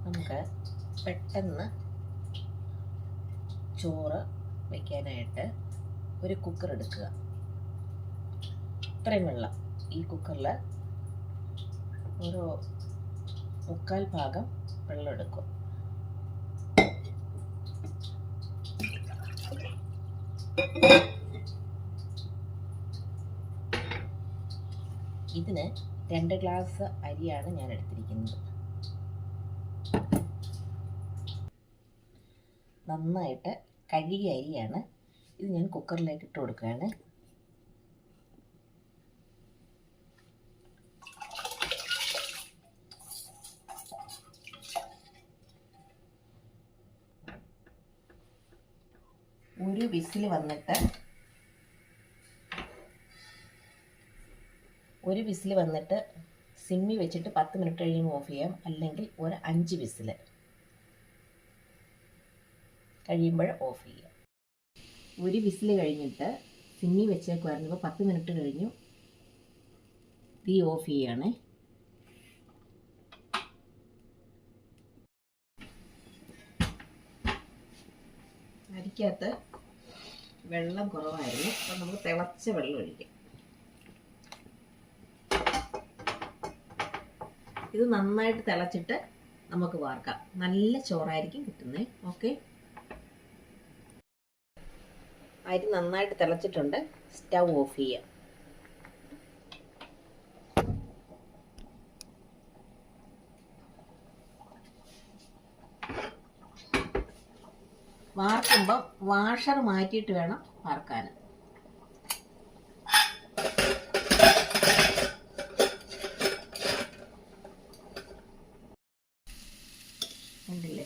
നമുക്ക് പെട്ടെന്ന് ചോറ് വയ്ക്കാനായിട്ട് ഒരു കുക്കർ എടുക്കുക. ഇത്രയും വെള്ളം ഈ കുക്കറിൽ ഒരു 1/4 ഭാഗം വെള്ളം എടുക്കും. ഇതിന് 2 ഗ്ലാസ് അരിയാണ് ഞാൻ എടുത്തിരിക്കുന്നത്. നന്നായിട്ട് കഴുകിയ അരിയാണ്. ഇത് ഞാൻ കുക്കറിലേക്ക് ഇട്ട് കൊടുക്കുകയാണ്. ഒരു വിസിൽ വന്നിട്ട് സിമ്മി വെച്ചിട്ട് 10 മിനിറ്റ് കഴിയുമ്പോൾ ഓഫ് ചെയ്യാം. അല്ലെങ്കിൽ ഒരു 5 വിസിൽ കഴിയുമ്പോൾ ഓഫ് ചെയ്യാം. ഒരു വിസിൽ കഴിഞ്ഞിട്ട് സിമ്മി വെച്ചേക്കുമായിരുന്നു. ഇപ്പോൾ 10 മിനിറ്റ് കഴിഞ്ഞു. തീ ഓഫ് ചെയ്യാണ്. അരിക്കകത്ത് വെള്ളം കുറവായിരുന്നു. അപ്പം നമുക്ക് തിളച്ച വെള്ളം ഒഴിക്കാം. ഇത് നന്നായിട്ട് തിളച്ചിട്ട് നമുക്ക് വാർക്കാം. നല്ല ചോറായിരിക്കും കിട്ടുന്നത്. ഓക്കെ, അരി നന്നായിട്ട് തിളച്ചിട്ടുണ്ട്. സ്റ്റൗ ഓഫ് ചെയ്യാം. വാർക്കുമ്പം വാഷർ മാറ്റിയിട്ട് വേണം വാർക്കാൻ. കണ്ടില്ലേ,